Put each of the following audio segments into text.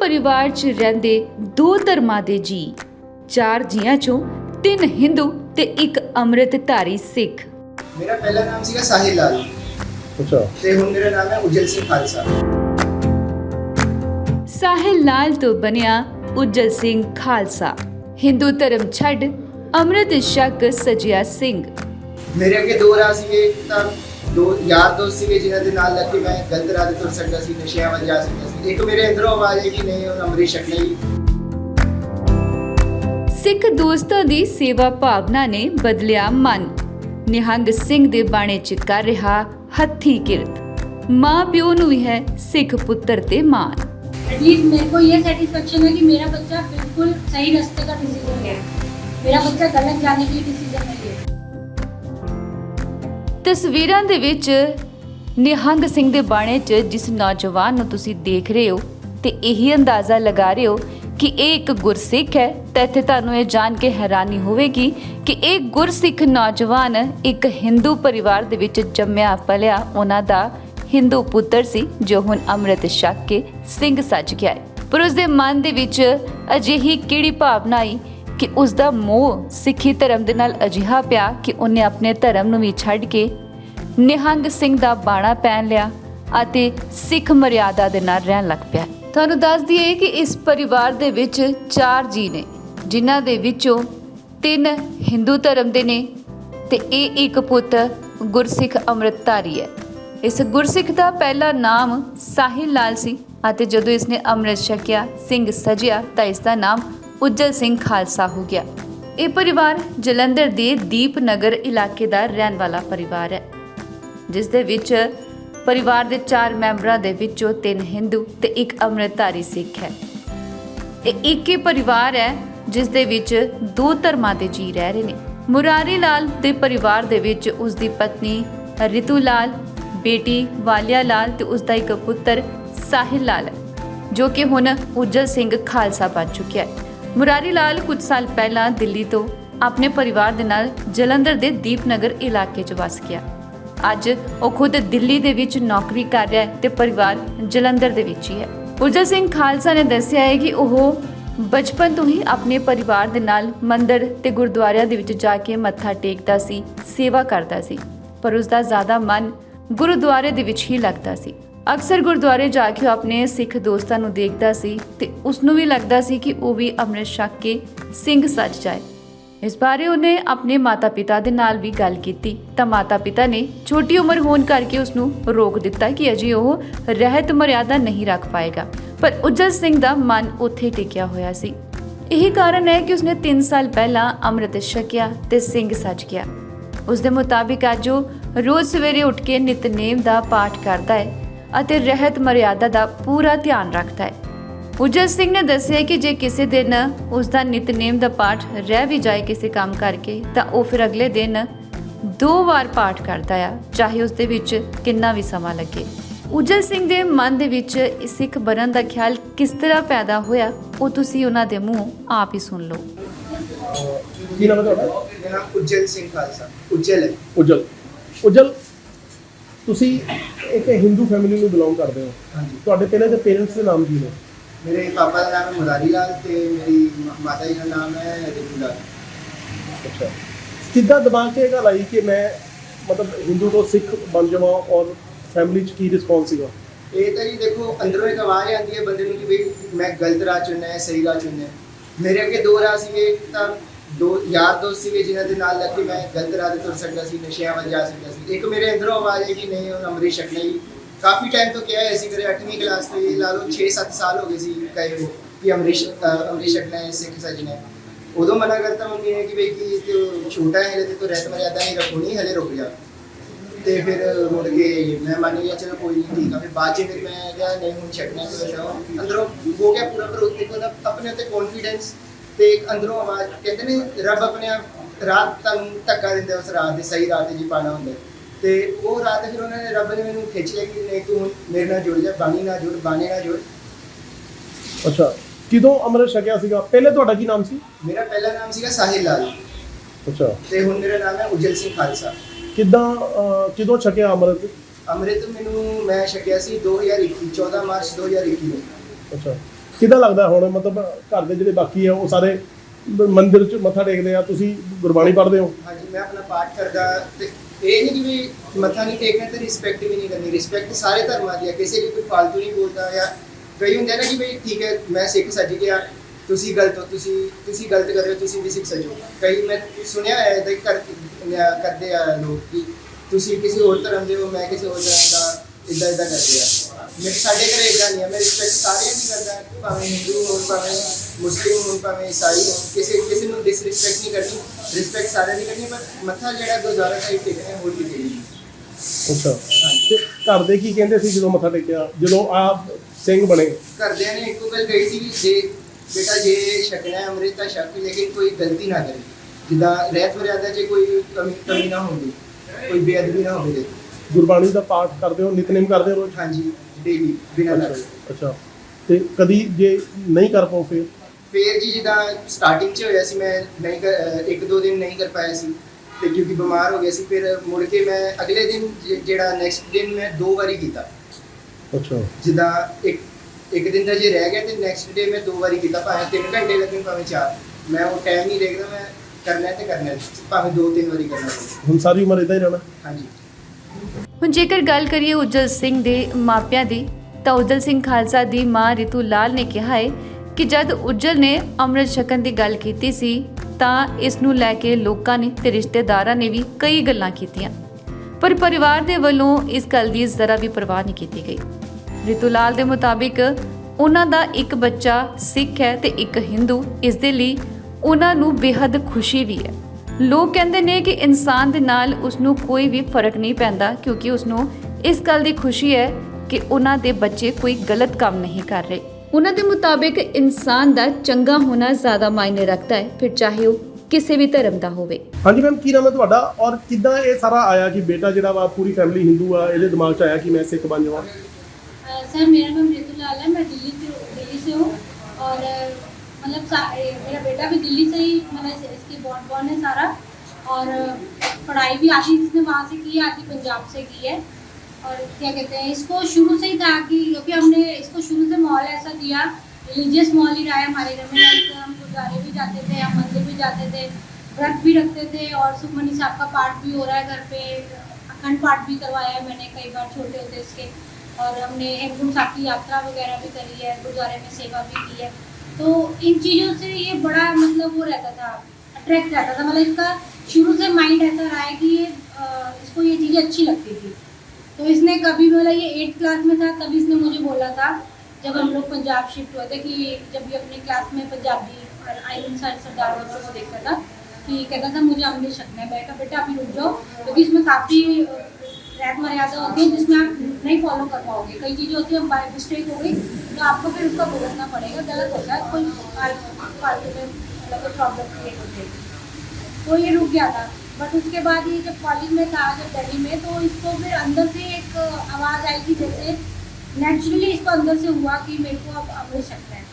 परिवार च रहिंदे दो धर्मां दे जी, चार जियां चों तीन हिंदू ते एक अमृतधारी सिख। मेरा पहला नाम सीगा साहिल लाल। अच्छा ते हुण मेरा नाम है उज्जल सिंह खालसा। साहिल लाल तो बनिया उज्जल सिंह खालसा। हिंदू धर्म छड्ड अमृत छक सजिया सिंह। मेरे अगे दो राह सीगे, तां दो यार दोस्त सीगे जिन्हां दे नाल लग के मैं गलत राह ते तुर सकदा सी, नशियां वल जा सकदा सी। एक मेरे अंदरों आवाज़ है कि नहीं हुण अमृत छकना ही। सिख दोस्तां दी सेवा भावना ने बदलिया मन। निहंग सिंह दे बाणे च कर रिहा हत्थी किरत। मां प्यो नूं भी है सिख पुत्तर ते मान। एटलीस्ट मेरे को ये सेटिस्फेक्शन है कि मेरा बच्चा बिल्कुल सही रास्ते का डिसीजन लिया, मेरा बच्चा गलत जाने के लिए डिसीजन नहीं लिया। तस्वीरां दे विच निहंग सिंह दे बाणे च जिस नौजवान नूं तुसीं देख रहे हो ते यही अंदाज़ा लगा रहे हो कि ਇਹ ਇੱਕ ਗੁਰਸਿੱਖ ਹੈ ਤਾਂ ਇੱਥੇ ਤੁਹਾਨੂੰ ਇਹ ਜਾਣ ਕੇ ਹੈਰਾਨੀ ਹੋਵੇਗੀ ਕਿ ਇਹ ਗੁਰਸਿੱਖ ਨੌਜਵਾਨ ਇੱਕ ਹਿੰਦੂ ਪਰਿਵਾਰ ਦੇ ਵਿੱਚ ਜੰਮਿਆ ਪਲਿਆ ਉਹਨਾਂ ਦਾ ਹਿੰਦੂ ਪੁੱਤਰ ਸੀ ਜੋ ਹੁਣ ਅੰਮ੍ਰਿਤ ਛਕ ਕੇ ਸਿੰਘ ਸੱਜ ਗਿਆ ਹੈ। ਪਰ ਉਸ ਦੇ ਮਨ ਦੇ ਵਿੱਚ ਅਜਿਹੀ ਕਿਹੜੀ ਭਾਵਨਾ ਆਈ ਕਿ ਉਸ ਦਾ ਮੋਹ ਸਿੱਖੀ ਧਰਮ ਦੇ ਨਾਲ ਅਜਿਹਾ ਪਿਆ ਕਿ ਉਹਨੇ ਆਪਣੇ ਧਰਮ ਨੂੰ ਵੀ ਛੱਡ ਕੇ ਨਿਹੰਗ ਸਿੰਘ ਦਾ ਬਾਣਾ ਪਹਿਨ ਲਿਆ ਅਤੇ ਸਿੱਖ ਮਰਿਆਦਾ ਦੇ ਨਾਲ ਰਹਿਣ ਲੱਗ ਪਿਆ। ਤੁਹਾਨੂੰ ਦੱਸ ਦਈਏ ਕਿ ਇਸ ਪਰਿਵਾਰ ਦੇ ਵਿੱਚ ਚਾਰ ਜੀ ਨੇ, ਜਿਨ੍ਹਾਂ ਦੇ ਵਿੱਚੋਂ ਤਿੰਨ ਹਿੰਦੂ ਧਰਮ ਦੇ ਨੇ ਤੇ ਇਹ ਇੱਕ ਪੁੱਤ ਗੁਰਸਿੱਖ ਅੰਮ੍ਰਿਤਧਾਰੀ ਹੈ। ਇਸ ਗੁਰਸਿੱਖ ਦਾ ਪਹਿਲਾ ਨਾਮ ਸਾਹਿਲ ਲਾਲ ਸੀ ਅਤੇ ਜਦੋਂ ਇਸਨੇ ਅੰਮ੍ਰਿਤ ਛਕਿਆ ਸਿੰਘ ਸਜਿਆ ਤਾਂ ਇਸ ਦਾ ਨਾਮ ਉਜਲ ਸਿੰਘ ਖਾਲਸਾ ਹੋ ਗਿਆ। ਇਹ ਪਰਿਵਾਰ ਜਲੰਧਰ ਦੇ ਦੀਪਨਗਰ ਇਲਾਕੇ ਦਾ ਰਹਿਣ ਵਾਲਾ ਪਰਿਵਾਰ ਹੈ, ਜਿਸ ਦੇ ਵਿੱਚ परिवार के चार मैंबरों के विचों तीन हिंदू ते एक अमृतधारी सिख है। एक ही परिवार है जिस दे विच दो धर्मां दे जी रह रहे ने। मुरारी लाल दे परिवार दे विच उसदी पत्नी रितु लाल, बेटी वालिया लाल ते उसदा एक पुत्र साहिल लाल है जो कि हुण उज्जल सिंह खालसा बन चुका है। मुरारी लाल कुछ साल पहला दिल्ली तो अपने परिवार दे नाल जलंधर दे दीपनगर इलाके च वस गया। ਅੱਜ ਉਹ ਖੁਦ ਦਿੱਲੀ ਦੇ ਵਿੱਚ ਨੌਕਰੀ ਕਰ ਰਿਹਾ ਹੈ ਤੇ ਪਰਿਵਾਰ ਜਲੰਧਰ ਦੇ ਵਿੱਚ ਹੀ ਹੈ। ਉਜਲ ਸਿੰਘ ਖਾਲਸਾ ਨੇ ਦੱਸਿਆ ਹੈ ਕਿ ਉਹ ਬਚਪਨ ਤੋਂ ਹੀ ਆਪਣੇ ਪਰਿਵਾਰ ਦੇ ਨਾਲ ਮੰਦਿਰ ਤੇ ਗੁਰਦੁਆਰਿਆਂ ਦੇ ਵਿੱਚ ਜਾ ਕੇ ਮੱਥਾ ਟੇਕਦਾ ਸੀ, ਸੇਵਾ ਕਰਦਾ ਸੀ, ਪਰ ਉਸ ਦਾ ਜ਼ਿਆਦਾ ਮਨ ਗੁਰਦੁਆਰੇ ਦੇ ਵਿੱਚ ਹੀ ਲੱਗਦਾ ਸੀ। ਅਕਸਰ ਗੁਰਦੁਆਰੇ ਜਾ ਕੇ ਉਹ ਆਪਣੇ ਸਿੱਖ ਦੋਸਤਾਂ ਨੂੰ ਦੇਖਦਾ ਸੀ ਤੇ ਉਸ ਨੂੰ ਵੀ ਲੱਗਦਾ ਸੀ ਕਿ ਉਹ ਵੀ ਅੰਮ੍ਰਿਤ ਛਕ ਕੇ ਸਿੰਘ ਸੱਜ ਜਾਏ। ਇਸ ਬਾਰੇ ਉਹਨੇ ਆਪਣੇ ਮਾਤਾ-ਪਿਤਾ ਦੇ ਨਾਲ ਵੀ ਗੱਲ ਕੀਤੀ ਤਾਂ ਮਾਤਾ-ਪਿਤਾ ਨੇ ਛੋਟੀ ਉਮਰ ਹੋਣ ਕਰਕੇ ਉਸ ਨੂੰ ਰੋਕ ਦਿੱਤਾ ਕਿ ਅਜੇ ਉਹ ਰਹਿਤ ਮਰਿਆਦਾ ਨਹੀਂ ਰੱਖ ਪਾਏਗਾ। ਪਰ ਉਜਲ ਸਿੰਘ ਦਾ ਮਨ ਉੱਥੇ ਟਿਕਿਆ ਹੋਇਆ ਸੀ। ਇਹੀ ਕਾਰਨ ਹੈ ਕਿ ਉਸਨੇ 3 ਸਾਲ ਪਹਿਲਾਂ ਅੰਮ੍ਰਿਤ ਛਕਿਆ ਤੇ ਸਿੰਘ ਸੱਜ ਗਿਆ। ਉਸ ਦੇ ਮੁਤਾਬਿਕ ਅੱਜ ਉਹ ਰੋਜ਼ ਸਵੇਰੇ ਉੱਠ ਕੇ ਨਿਤਨੇਮ ਦਾ ਪਾਠ ਕਰਦਾ ਹੈ ਅਤੇ ਰਹਿਤ ਮਰਿਆਦਾ ਦਾ ਪੂਰਾ ਧਿਆਨ ਰੱਖਦਾ ਹੈ। ਉਜਲ ਸਿੰਘ ਨੇ ਦੱਸਿਆ ਕਿ ਜੇ ਕਿਸੇ ਦਿਨ ਉਸ ਦਾ ਨਿਤਨੇਮ ਦਾ ਪਾਠ ਰਹਿ ਵੀ ਜਾਏ ਕਿਸੇ ਕੰਮ ਕਰਕੇ ਤਾਂ ਉਹ ਫਿਰ ਅਗਲੇ ਦਿਨ 2 ਵਾਰ ਪਾਠ ਕਰਦਾ ਆ, ਚਾਹੇ ਉਸ ਦੇ ਵਿੱਚ ਕਿੰਨਾ ਵੀ ਸਮਾਂ ਲੱਗੇ। ਉਜਲ ਸਿੰਘ ਦੇ ਮਨ ਦੇ ਵਿੱਚ ਸਿੱਖ ਬਣਨ ਦਾ ਖਿਆਲ ਕਿਸ ਤਰ੍ਹਾਂ ਪੈਦਾ ਹੋਇਆ ਉਹ ਤੁਸੀਂ ਉਹਨਾਂ ਦੇ ਮੂੰਹ ਆਪ ਹੀ ਸੁਣ ਲਓ। ਕੀ ਨਾਮ ਹੈ ਤੁਹਾਡਾ? ਮੇਰਾ ਨਾਮ ਉਜਲ ਸਿੰਘ ਖਾਲਸਾ। ਉਜਲ ਹੈ। ਉਜਲ ਤੁਸੀਂ ਇੱਕ ਹਿੰਦੂ ਫੈਮਿਲੀ ਨੂੰ ਬਿਲੋਂਗ ਕਰਦੇ ਹੋ। ਹਾਂਜੀ। ਤੁਹਾਡੇ ਪਹਿਲੇ ਦੇ ਪੇਰੈਂਟਸ ਦੇ ਨਾਮ ਕੀ ਨੇ? मेरे पापा का नाम है मुरारी लाल ते मेरी माता जी का नाम है रितु लाल। अच्छा, कितना दिमाग से गल आई कि मैं मतलब हिंदू तो सिख बन जावां और फैमिली च की रिस्पॉन्स सीगा? ये तो जी देखो अंदरों एक आवाज़ आती है बंदे नूं कि भाई मैं गलत राह चुनना है, सही राह चुनना है। मेरे अगे दो राह सीगे, तां दो यार दोस्त सीगे जिन्हां दे नाल लग के मैं गलत राह ते तुर सकदा सी, नशियां वल जा सकदा सी। एक मेरे अंदरों आवाज़ है कि नहीं हुण अमृत छकना ही। काफ़ी टाइम तो क्या है ऐसी करे 8वीं क्लास तो ये ला लो 6-7 साल हो गए सी कहे वो कि अमृत छकना है, सिख सजना है। उदों मना करता मम्मी ने कि भाई कि तो छोटा है हले तो रहत मर्यादा नहीं रखनी, हले रुक जा। तो फिर मुड़ के मैं मान लिया चलो कोई नहीं ठीक है। फिर बाद फिर मैं क्या नहीं हूँ छकना तो अंदरों हो गया पूरा। पर उसके अपने उत्ते कॉन्फिडेंस तो एक अंदरों आवाज़ कहते हैं रब अपने आप रात धक्का देंगे उस रात की सही रात जी पाना होंगे। तो वो रात फिर उन्होंने रब ने मैंने खिंच लिया कि नहीं तू मेरे नाल जुड़ जा, बाणी नाल जुड़, बाणे नाल जुड़। अच्छा, किदों अमृत छकिया सीगा? पहले ਤੁਹਾਡਾ ਕੀ ਨਾਮ ਸੀ? मेरा पहला नाम सीगा साहिल लाल। अच्छा, ते हुण मेरा नाम है उज्जल सिंह खालसा। किदों छकिया अमृत? अमृत मैनू मैं छकिया सी 2021 14 मार्च 2021 ਨੂੰ। अच्छा, ਕਿੱਦਾਂ ਲੱਗਦਾ ਹੁਣ ਮਤਲਬ ਘਰ ਦੇ ਜਿਹੜੇ ਬਾਕੀ ਆ ਉਹ ਸਾਰੇ ਮੰਦਿਰ 'ਚ ਮੱਥਾ ਟੇਕਦੇ ਆ, ਤੁਸੀਂ ਗੁਰਬਾਣੀ ਪੜ੍ਹਦੇ ਹੋ? हाँ जी, मैं अपना पाठ करता ते ये नहीं कि भी मत्था नहीं टेकना तो रिस्पेक्ट भी नहीं करनी। रिस्पेक्ट सारे धर्मां दी है, किसी भी कोई फालतू नहीं बोलता। या कई होंगे ना कि भाई ठीक है मैं सिख सज गया, तुसी गलत हो, तुसी गलत कर रहे हो, तुसी भी सिख सजो। कई मैं सुनिया है इदां करते आ लोग कि तुसी किसी और धर्म दे हो, मैं किसी और धर्म दा, इदां इदां करते आ। मैं साडे घरे इदां नहीं है, मैं रिस्पेक्ट सारियां दी करदा, भावें हिंदू हो, भावें मुस्लिम हो, भावें ईसाई हो, किसी ਨੂੰ डिसरिस्पेक्ट नहीं करनी, रिस्पेक्ट सारे नहीं करनी। पर मत्था ਜਿਹੜਾ ਗੁਰਦੁਆਰਾ ਸਾਹਿਬ ਟੇਕਣਾ ਹੋਰ ਨਹੀਂ ਚਾਹੀਦੀ। ਅੱਛਾ, ਤੇ ਘਰ ਦੇ ਕੀ ਕਹਿੰਦੇ ਸੀ ਜਦੋਂ ਮੱਥਾ ਟੇਕਿਆ, ਜਦੋਂ ਆਪ ਸਿੰਘ ਬਣੇ? ਘਰਦਿਆਂ ਨੇ ਇੱਕੋ ਗੱਲ ਕਹੀ ਸੀ ਕਿ ਜੇ ਬੇਟਾ ਜੇ ਛਕਣਾ ਹੈ ਅੰਮ੍ਰਿਤ ਤਾਂ ਛਕ, ਲੇਕਿਨ ਕੋਈ ਗਲਤੀ ਨਾ ਕਰੇ। ਜਿੱਦਾਂ ਰਹਿਤ ਮਰਿਆਦਾ 'ਚ ਕੋਈ ਕਮੀ ਨਾ ਹੋਵੇ, ਕੋਈ ਬੇਅਦਬੀ ਨਾ ਹੋਵੇ। ਗੁਰਬਾਣੀ ਦਾ ਪਾਠ ਕਰਦੇ ਹੋ, ਨਿਤਨੇਮ ਕਰਦੇ ਹੋ ਰੋਜ਼? ਹਾਂਜੀ, ਡੇਲੀ ਬਿਨਾਂ ਲੱਗੇ। ਅੱਛਾ, ਤੇ ਕਦੀ ਜੇ ਨਹੀਂ ਕਰ ਪਾਓ ਫਿਰ ਜੀ ਜਿੱਦਾਂ ਸਟਾਰਟਿੰਗ 'ਚ ਹੋਇਆ ਸੀ, ਮੈਂ ਨਹੀਂ ਇੱਕ ਦੋ ਦਿਨ ਨਹੀਂ ਕਰ ਪਾਇਆ ਸੀ ਤੇ ਕਿਉਂਕਿ ਬਿਮਾਰ ਹੋ ਗਿਆ ਸੀ। ਫਿਰ ਮੁੜ ਕੇ ਮੈਂ ਅਗਲੇ ਦਿਨ ਜਿਹੜਾ ਨੈਕਸਟ ਦਿਨ ਮੈਂ 2 ਵਾਰੀ ਕੀਤਾ। ਅੱਛਾ, ਜਿੱਦਾਂ ਇੱਕ ਦਿਨ ਦਾ ਜੇ ਰਹਿ ਗਿਆ ਤੇ ਨੈਕਸਟ ਡੇ ਮੈਂ 2 ਵਾਰੀ ਕੀਤਾ, ਭਾਵੇਂ 3 ਘੰਟੇ ਲੱਗਣ ਭਾਵੇਂ 4। ਮੈਂ ਉਹ ਟਾਈਮ ਨਹੀਂ ਦੇਖਦਾ, ਮੈਂ ਕਰਨਾ ਤੇ ਕਰਨਾ, ਭਾਵੇਂ 2-3 ਵਾਰੀ ਕਰਨਾ ਪਵੇ। ਹੁਣ ਸਾਰੀ ਉਮਰ ਇਦਾਂ ਹੀ ਰਹਿਣਾ? ਹਾਂਜੀ। ਹੁਣ ਜੇਕਰ ਗੱਲ ਕਰੀਏ ਉਜਲ ਸਿੰਘ ਦੇ ਮਾਪਿਆਂ ਦੀ, ਤਾਂ ਉਜਲ ਸਿੰਘ ਖਾਲਸਾ ਦੀ ਮਾਂ ਰਿਤੂ ਲਾਲ ਨੇ ਕਿਹਾ ਹੈ ਕਿ ਜਦ ਉਜਲ ਨੇ ਅੰਮ੍ਰਿਤ ਛਕਣ ਦੀ ਗੱਲ ਕੀਤੀ ਸੀ ਤਾਂ ਇਸ ਨੂੰ ਲੈ ਕੇ ਲੋਕਾਂ ਨੇ ਤੇ ਰਿਸ਼ਤੇਦਾਰਾਂ ਨੇ ਵੀ ਕਈ ਗੱਲਾਂ ਕੀਤੀਆਂ, ਪਰ ਪਰਿਵਾਰ ਦੇ ਵੱਲੋਂ ਇਸ ਗੱਲ ਦੀ ਜ਼ਰਾ ਵੀ ਪਰਵਾਹ ਨਹੀਂ ਕੀਤੀ ਗਈ। ਰਿਤੂ ਲਾਲ ਦੇ ਮੁਤਾਬਿਕ ਉਹਨਾਂ ਦਾ ਇੱਕ ਬੱਚਾ ਸਿੱਖ ਹੈ ਤੇ ਇੱਕ ਹਿੰਦੂ, ਇਸ ਦੇ ਲਈ ਉਹਨਾਂ ਨੂੰ ਬੇਹੱਦ ਖੁਸ਼ੀ ਵੀ ਹੈ। ਲੋਕ ਕਹਿੰਦੇ ਨੇ ਕਿ ਇਨਸਾਨ ਦੇ ਨਾਲ ਉਸ ਨੂੰ ਕੋਈ ਵੀ ਫਰਕ ਨਹੀਂ ਪੈਂਦਾ, ਕਿਉਂਕਿ ਉਸ ਨੂੰ ਇਸ ਗੱਲ ਦੀ ਖੁਸ਼ੀ ਹੈ ਕਿ ਉਹਨਾਂ ਦੇ ਬੱਚੇ ਕੋਈ ਗਲਤ ਕੰਮ ਨਹੀਂ ਕਰ ਰਹੇ। ਉਹਨਾਂ ਦੇ ਮੁਤਾਬਿਕ ਇਨਸਾਨ ਦਾ ਚੰਗਾ ਹੋਣਾ ਜ਼ਿਆਦਾ ਮਾਇਨੇ ਰੱਖਦਾ ਹੈ, ਫਿਰ ਚਾਹੇ ਉਹ ਕਿਸੇ ਵੀ ਧਰਮ ਦਾ ਹੋਵੇ। ਹਾਂਜੀ ਮੈਮ, ਕੀ ਨਾਮ ਹੈ ਤੁਹਾਡਾ ਔਰ ਕਿੱਦਾਂ ਇਹ ਸਾਰਾ ਆਇਆ ਕਿ ਬੇਟਾ ਜਿਹੜਾ ਵਾ ਪੂਰੀ ਫੈਮਿਲੀ ਹਿੰਦੂ ਆ, ਇਹਦੇ ਦਿਮਾਗ 'ਚ ਆਇਆ ਕਿ मैं सिख बन जाऊँ? सर मेरा नाम रितु लाल है, मैं दिल्ली से हूँ। और मतलब मेरा बेटा भी दिल्ली से ही, मतलब इसकी बॉर्न है सारा। और पढ़ाई भी आधी इसने वहाँ से की है, आधी पंजाब से की है। और क्या कहते हैं, इसको शुरू से ही था कि क्योंकि हमने इसको शुरू से माहौल ऐसा दिया, रिलीजियस माहौल ही रहा है हमारे घर में। हम गुरुद्वारे भी जाते थे, हम मंदिर भी जाते थे, व्रत भी रखते थे, और सुखमनी साहब का पाठ भी हो रहा है घर पे, अखंड पाठ भी करवाया है मैंने कई बार छोटे होते इसके। और हमने हेमकुंड साहब की यात्रा वगैरह भी करी है, गुरुद्वारे में सेवा भी की है। तो इन चीज़ों से ये बड़ा मतलब वो रहता था, अट्रैक्ट रहता था। मतलब इसका शुरू से माइंड ऐसा रहा है कि इसको ये चीज़ें अच्छी लगती थी। तो इसने कभी, मतलब ये 8th क्लास में था तभी इसने मुझे बोला था, जब हम लोग पंजाब शिफ्ट हुए थे, कि जब भी अपने क्लास में पंजाबी और आईएम सरदार बच्चों को देखता था कि कहता था मुझे अमृत छकना है। मैं कहा बेटा अभी रुक जाओ, क्योंकि इसमें काफ़ी रहत मर्यादा होती है जिसमें आप नहीं फॉलो कर पाओगे। कई चीज़ें होती है बाय मिस्टेक हो गई तो आपको फिर उसका भुगतना पड़ेगा, गलत होता है, कोई फालतू में मतलब कोई प्रॉब्लम क्रिएट होती है। तो ये रुक गया था। बट उसके बाद ये जब कॉलेज में था, जब दिल्ली में, तो इसको फिर अंदर से एक आवाज़ आई कि जैसे नेचुरली इसको अंदर से हुआ कि मेरे को अब अमृत छकना है।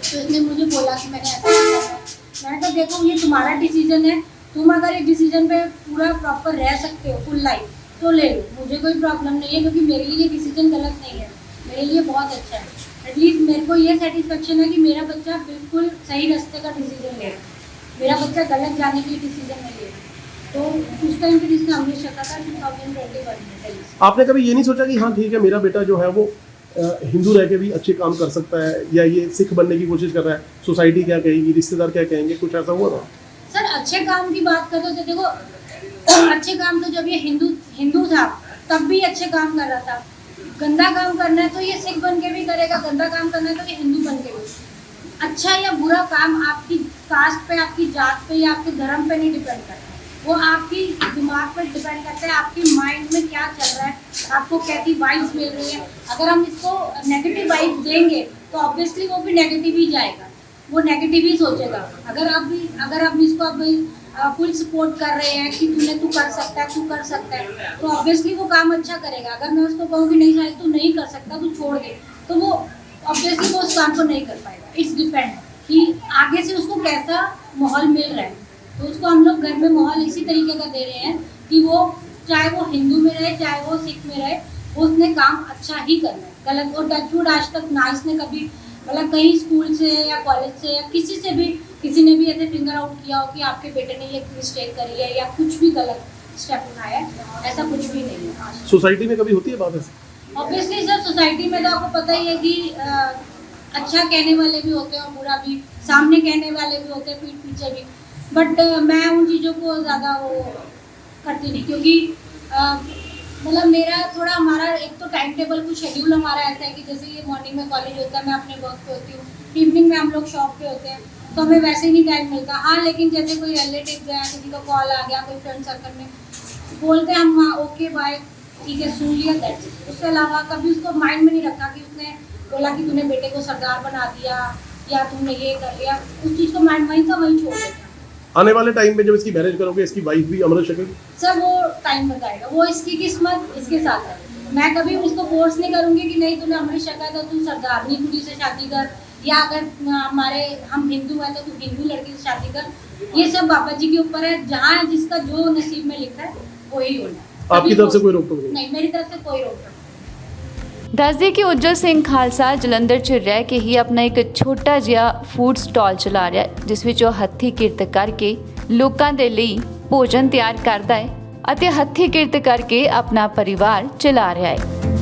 तो इसने मुझे बोला कि मैंने ऐसा करना है। मैंने कहा देखो ये तुम्हारा डिसीजन है, तुम अगर एक डिसीजन पे पूरा प्रॉपर रह सकते हो फुल लाइफ तो ले लो, मुझे कोई प्रॉब्लम नहीं है, क्योंकि मेरे लिए डिसीजन गलत नहीं है, मेरे लिए बहुत अच्छा है। एटलीस्ट मेरे को ये सेटिस्फेक्शन है कि मेरा बच्चा बिल्कुल सही रास्ते का डिसीजन ले रहा है, मेरा बच्चा गलत जाने के लिए डिसीजन नहीं ले रहा। तो उस टाइम पर इसने अमृत छका था 2021 में। आपने कभी ये नहीं सोचा कि हाँ ठीक है मेरा बेटा जो है वो हिंदू रह के भी अच्छे काम कर सकता है, या ये सिख बनने की कोशिश कर रहा है, सोसाइटी क्या कहेगी, रिश्तेदार क्या कहेंगे, कुछ ऐसा हुआ था? सर अच्छे काम की बात करो तो देखो, अच्छे काम तो जब ये हिंदू था तब भी अच्छे काम कर रहा था। गंदा काम करना है तो ये सिख बन के भी करेगा, गंदा काम करना है तो ये हिंदू बन के भी। अच्छा या बुरा काम आपकी कास्ट पे, आपकी जात पे या आपके धर्म पे नहीं डिपेंड करता, वो आपकी दिमाग पर डिपेंड करता है, आपकी माइंड में क्या चल रहा है, आपको कैसी वाइब्स मिल रही है। अगर हम इसको नेगेटिव वाइब्स देंगे तो ऑब्वियसली वो भी नेगेटिव ही जाएगा, वो नेगेटिव ही सोचेगा। अगर आप इसको फुल सपोर्ट कर रहे हैं कि तू कर सकता है, तो ऑब्वियसली वो काम अच्छा करेगा। अगर मैं उसको कहूँ कि नहीं शायद तू नहीं कर सकता, तू छोड़ दे, तो वो ऑब्वियसली वो उस काम को नहीं कर पाएगा। इट्स डिपेंड कि आगे से उसको कैसा माहौल मिल रहा है। तो उसको हम लोग घर में माहौल इसी तरीके का दे रहे हैं कि वो चाहे वो हिंदू में रहे चाहे वो सिख में रहे, वो उसने काम अच्छा ही करना है। गलत और टचवुड आज तक ना इसने कभी मतलब कहीं स्कूल से या कॉलेज से या किसी ने भी ऐसे फिंगर आउट किया हो कि आपके बेटे ने ये मिस्टेक करी है या कुछ भी गलत स्टेप उठाया है, ऐसा कुछ भी नहीं है आज। सोसाइटी में कभी होती है बात ऐसी? ऑब्वियसली सर, सोसाइटी में तो आपको पता ही है कि अच्छा कहने वाले भी होते हैं और बुरा भी, सामने कहने वाले भी होते हैं, पीठ पीछे भी। बट मैं उन चीज़ों को ज़्यादा वो करती नहीं, क्योंकि मतलब मेरा थोड़ा, हमारा एक तो टाइम टेबल कुछ शेड्यूल हमारा ऐसा है कि जैसे ये मॉर्निंग में कॉलेज होता है, मैं अपने वर्क पे होती हूँ, इवनिंग में हम लोग शॉप पे होते हैं, तो हमें वैसे नहीं टाइम मिलता। हाँ, लेकिन जैसे कोई रिलेटिव गया, किसी का कॉल आ गया, कोई फ्रेंड सर्कल में बोलते हैं हम, हाँ ओके बाय, ठीक है, सुन लिया, दैट्स इट। उसके अलावा कभी उसको माइंड में नहीं रखा कि उसने बोला कि तूने बेटे को सरदार बना दिया या तुमने ये कर लिया, उस चीज़ को माइंड वहीं का वहीं छोड़ देता है। आने वाले टाइम में जब इसकी मैरिज करोगे, इसकी वाइफ भी अमृत शकेगी? सर वो टाइम बताएगा, वो इसकी किस्मत इसके साथ है। मैं कभी उसको फोर्स नहीं करूँगी कि नहीं तूने अमृत शका है तो तू सरदारनी कुड़ी से शादी कर, या अगर हम हिंदू हैं तो तू हिंदू लड़की से शादी कर। ये सब बाबा जी के ऊपर है, जहाँ जिसका जो नसीब में लिखा है वही होना है। आपकी तरफ से कोई रोक टोक नहीं? नहीं, मेरी तरफ से कोई रोक टोक। ਦੱਸਦੇ ਕਿ ਉੱਜਲ ਸਿੰਘ ਖਾਲਸਾ ਜਲੰਧਰ 'ਚ ਰਹਿ ਕੇ ਹੀ ਆਪਣਾ ਇੱਕ ਛੋਟਾ ਜਿਹਾ ਫੂਡ ਸਟਾਲ ਚਲਾ ਰਿਹਾ ਹੈ, ਜਿਸ ਵਿੱਚ ਉਹ ਹੱਥੀਂ ਕਿਰਤ ਕਰਕੇ ਲੋਕਾਂ ਦੇ ਲਈ ਭੋਜਨ ਤਿਆਰ ਕਰਦਾ ਹੈ ਅਤੇ ਹੱਥੀਂ ਕਿਰਤ ਕਰਕੇ ਆਪਣਾ ਪਰਿਵਾਰ ਚਲਾ ਰਿਹਾ ਹੈ।